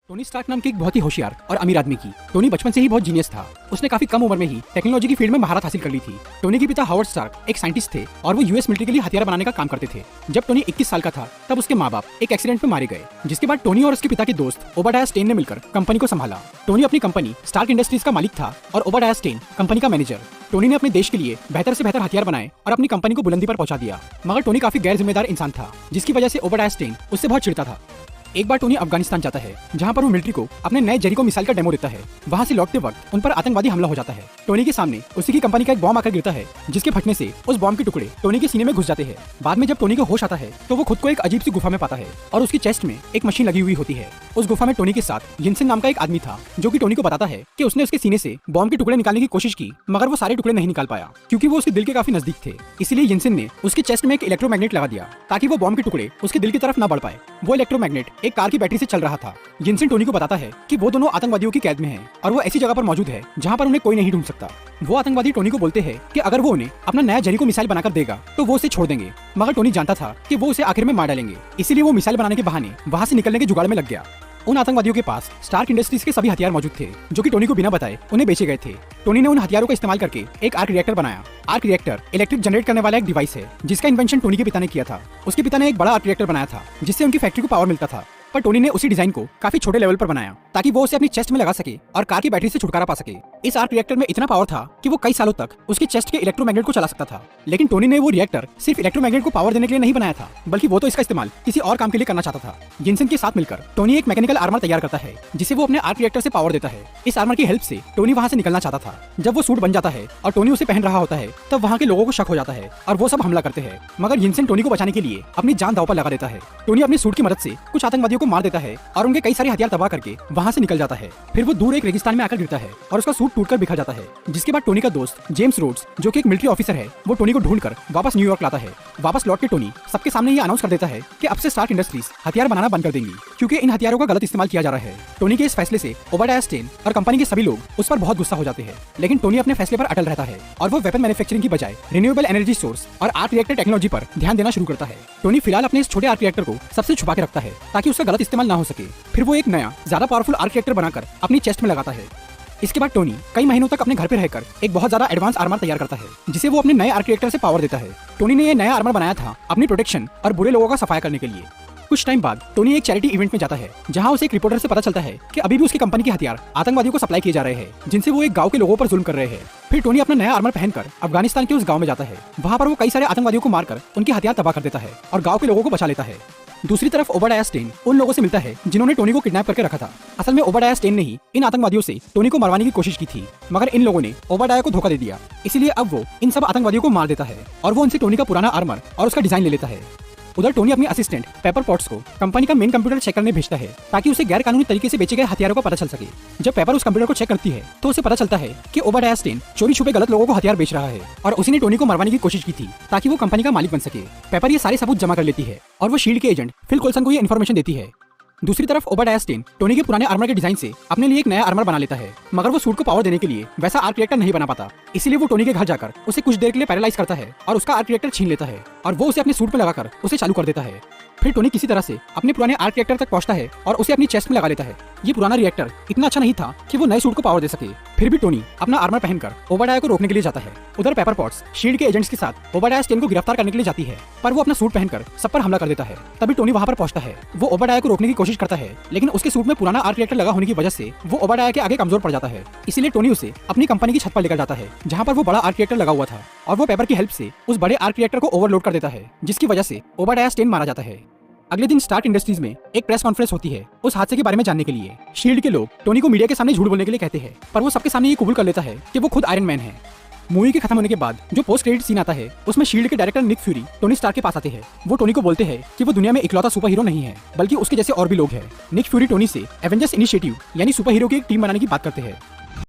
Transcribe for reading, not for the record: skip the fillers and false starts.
Tony Stark नाम के एक बहुत ही होशियार और अमीर आदमी की टोनी बचपन से ही बहुत जीनियस था। उसने काफी कम उम्र में ही टेक्नोलॉजी की फील्ड में महारत हासिल कर ली थी। टोनी के पिता हावर्ड स्टार्क एक साइंटिस्ट थे और वो यूएस मिलिट्री के लिए हथियार बनाने का काम करते थे। जब टोनी 21 साल का था तब उसके माँ बाप एक एक्सीडेंट में मारे गए, जिसके बाद टोनी और उसके पिता के दोस्त ओबाडाया स्टेन ने मिलकर कंपनी को संभाला। टोनी अपनी कंपनी स्टार्क इंडस्ट्रीज का मालिक था और ओबाडाया स्टेन कंपनी का मैनेजर। टोनी ने अपने देश के लिए बेहतर से बेहतर हथियार बनाए और अपनी कंपनी को बुलंदी पर पहुंचा दिया, मगर टोनी काफी गैर जिम्मेदार इंसान था, जिसकी वजह से ओबाडाया स्टेन उससे बहुत चिढ़ता था। एक बार टोनी अफगानिस्तान जाता है, जहां पर वो मिलिट्री को अपने नए जेरिको मिसाइल का डेमो देता है। वहां से लौटते वक्त उन पर आतंकवादी हमला हो जाता है। टोनी के सामने उसी की कंपनी का एक बॉम्ब आकर गिरता है, जिसके फटने से उस बॉम्ब के टुकड़े टोनी के सीने में घुस जाते हैं। बाद में जब टोनी को होश आता है तो वो खुद को एक अजीब सी गुफा में पाता है और उसकी चेस्ट में एक मशीन लगी हुई होती है। उस गुफा में टोनी के साथ यिनसेन नाम का एक आदमी था, जो कि टोनी को बताता है कि उसने उसके सीने से बॉम्ब के टुकड़े निकालने की कोशिश की, मगर वो सारे टुकड़े नहीं निकाल पाया क्योंकि वो उसके दिल के काफी नजदीक थे। इसीलिए यिनसेन ने उसकी चेस्ट में एक इलेक्ट्रोमैग्नेट लगा दिया ताकि वो बॉम्ब के टुकड़े उसके दिल की तरफ न बढ़ पाए। वो इलेक्ट्रोमैग्नेट एक कार की बैटरी से चल रहा था। यिनसेन टोनी को बताता है कि वो दोनों आतंकवादियों की कैद में हैं और वो ऐसी जगह पर मौजूद है जहां पर उन्हें कोई नहीं ढूंढ सकता। वो आतंकवादी टोनी को बोलते हैं कि अगर वो उन्हें अपना नया जेरिको मिसाइल बनाकर देगा तो वो उसे छोड़ देंगे, मगर टोनी जानता था कि वो उसे आखिर में मार डालेंगे। इसीलिए वो मिसाइल बनाने के बहाने वहां से निकलने के जुगाड़ में लग गया। उन आतंकवादियों के पास स्टार्क इंडस्ट्रीज के सभी हथियार मौजूद थे, जो कि टोनी को बिना बताए उन्हें बेचे गए थे। टोनी ने उन हथियारों का इस्तेमाल करके एक आर्क रिएक्टर बनाया। आर्क रिएक्टर इलेक्ट्रिक जनरेट करने वाला एक डिवाइस है, जिसका इन्वेंशन टोनी के पिता ने किया था। उसके पिता ने एक बड़ा आर्क रिएक्टर बनाया था, जिससे उनकी फैक्ट्री को पावर मिलता था, पर टोनी ने उसी डिजाइन को काफी छोटे लेवल पर बनाया ताकि वो उसे अपनी चेस्ट में लगा सके और कार की बैटरी से छुटकारा पा सके। इस आर्क रिएक्टर में इतना पावर था कि वो कई सालों तक उसकी चेस्ट के इलेक्ट्रोमैग्नेट को चला सकता था। लेकिन टोनी ने वो रिएक्टर सिर्फ इलेक्ट्रोमैग्नेट को पावर देने के लिए नहीं बनाया था, बल्कि वो तो इसका इस्तेमाल किसी और काम के लिए करना चाहता था। यिनसेन के साथ मिलकर टोनी एक मैकेनिकल आर्मर तैयार करता है, जिसे वो अपने आर्क रिएक्टर से पावर देता है। इस आर्मर की हेल्प से टोनी वहां से निकलना चाहता था। जब वो सूट बन जाता है और टोनी उसे पहन रहा होता है, तब वहां के लोगों को शक हो जाता है और वो सब हमला करते हैं, मगर यिनसेन टोनी को बचाने के लिए अपनी जान दांव पर लगा देता है। टोनी अपनी सूट की मदद से कुछ आतंकवादियों को मार देता है और उनके कई सारे हथियार तबाह करके वहां से निकल जाता है। फिर वो दूर एक रेगिस्तान में आकर गिरता है और उसका सूट टूटकर बिखर जाता है, जिसके बाद टोनी का दोस्त जेम्स रोड्स, जो कि एक मिलिट्री ऑफिसर है, वो टोनी को ढूंढकर वापस न्यूयॉर्क लाता है। वापस लौट के टोनी सबके सामने ये अनाउंस कर देता है कि अब से स्टार्क इंडस्ट्रीज हथियार बनाना बंद कर देंगी, क्योंकि इन हथियारों का गलत इस्तेमाल किया जा रहा है। टोनी के इस फैसले से ओबाडाया स्टेन और कंपनी के सभी लोग उस पर बहुत गुस्सा हो जाते हैं, लेकिन टोनी अपने फैसले पर अटल रहता है और वो वेपन मैन्युफैक्चरिंग की बजाय रिन्यूएबल एनर्जी सोर्स और आर्क रिएक्टर टेक्नोलॉजी पर ध्यान देना शुरू करता है। टोनी फिलहाल अपने इस छोटे आर्क रिएक्टर को सबसे छुपा के रखता है ताकि उसका गलत इस्तेमाल ना हो सके। फिर वो एक नया ज्यादा पावरफुल आर्क रिएक्टर बनाकर अपनी चेस्ट में लगाता है। इसके बाद टोनी कई महीनों तक अपने घर पे रहकर एक बहुत ज्यादा एडवांस आर्मर तैयार करता है, जिसे वो अपने नए आर्क रिएक्टर से पावर देता है। टोनी ने ये नया आर्मर बनाया था अपनी प्रोटेक्शन और बुरे लोगों का सफाया करने के लिए। कुछ टाइम बाद टोनी एक चैरिटी इवेंट में जाता है, जहां उसे एक रिपोर्टर से पता चलता है कि अभी भी उसकी कंपनी के हथियार आतंकवादियों को सप्लाई किए जा रहे हैं, जिनसे वो एक गांव के लोगों पर जुल्म कर रहे हैं। फिर टोनी अपना नया आर्मर पहनकर अफगानिस्तान के उस गांव में जाता है। वहां पर वो कई सारे आतंकवादियों को मारकर उनके हथियार तबाह कर देता है और गांव के लोगों को बचा लेता है। दूसरी तरफ ओबाडाया स्टेन उन लोगों से मिलता है जिन्होंने टोनी को किडनैप करके रखा था। असल में ओबाडाया स्टेन ने ही इन आतंकवादियों से टोनी को मरवाने की कोशिश की थी, मगर इन लोगों ने ओबाडाया को धोखा दे दिया। इसीलिए अब वो इन सब आतंकवादियों को मार देता है और वो उनसे टोनी का पुराना आर्मर और उसका डिजाइन ले लेता है। उधर टोनी अपनी असिस्टेंट पेपर पॉट्स को कंपनी का मेन कंप्यूटर चेक करने भेजता है, ताकि उसे गैर कानूनी तरीके से बेचे गए हथियारों का पता चल सके। जब पेपर उस कंप्यूटर को चेक करती है तो उसे पता चलता है कि ओबाडाया स्टेन चोरी छुपे गलत लोगों को हथियार बेच रहा है और उसी ने टोनी को मरवाने की कोशिश की थी ताकि वो कंपनी का मालिक बन सके। पेपर ये सारे सबूत जमा कर लेती है और वो शील्ड के एजेंट फिल कोल्सन को ये इन्फॉर्मेशन देती है। दूसरी तरफ ओबाडाया स्टेन टोनी के पुराने आर्मर के डिजाइन से अपने लिए एक नया आर्मर बना लेता है, मगर वो सूट को पावर देने के लिए वैसा आर्क रिएक्टर नहीं बना पाता। इसीलिए वो टोनी के घर जाकर उसे कुछ देर के लिए पैरालाइज करता है और उसका आर्क रिएक्टर छीन लेता है और वो उसे अपने सूट में लगाकर उसे चालू कर देता है। फिर टोनी किसी तरह से अपने पुराने आर्क रिएक्टर तक पहुंचता है और उसे अपनी चेस्ट में लगा लेता है। ये पुराना रिएक्टर इतना अच्छा नहीं था कि वो नए सूट को पावर दे सके। फिर भी टोनी अपना आर्मर पहनकर ओबाडाया को रोकने के लिए जाता है। उधर पेपर पॉट्स शील्ड के एजेंट्स के साथ ओबाडाया स्टेन को गिरफ्तार करने के लिए जाती है, पर वो अपना सूट पहनकर सब पर हमला कर देता है। तभी टोनी वहां पर पहुंचता है। वो ओबाडाया को रोकने की कोशिश करता है, लेकिन उसके सूट में पुराना आर्क रिएक्टर लगा होने की वजह से वो ओबाडाया के आगे कमजोर पड़ जाता है। इसीलिए टोनी उसे अपनी कंपनी की छत पर लेकर जाता है, जहां पर वो बड़ा आर्क रिएक्टर लगा हुआ था, और वो पेपर की हेल्प से उस बड़े आर्क रिएक्टर को ओवरलोड कर देता है, जिसकी वजह से ओबाडाया स्टेन मारा जाता है। अगले दिन स्टार्क इंडस्ट्रीज में एक प्रेस कॉन्फ्रेंस होती है उस हादसे के बारे में जानने के लिए। शील्ड के लोग टोनी को मीडिया के सामने झूठ बोलने के लिए कहते हैं, पर वो सबके सामने ये कबूल कर लेता है कि वो खुद आयरन मैन है। मूवी के खत्म होने के बाद जो पोस्ट क्रेडिट सीन आता है, उसमें शील्ड के director Nick Fury Tony Stark के पास आते हैं। वो टोनी को बोलते हैं कि वो दुनिया में इकलौता सुपर हीरो नहीं है, बल्कि उसके जैसे और भी लोग हैं। निक फ्यूरी टोनी से एवेंजर्स इनिशिएटिव यानी सुपर हीरो की एक टीम बनाने की बात करते हैं।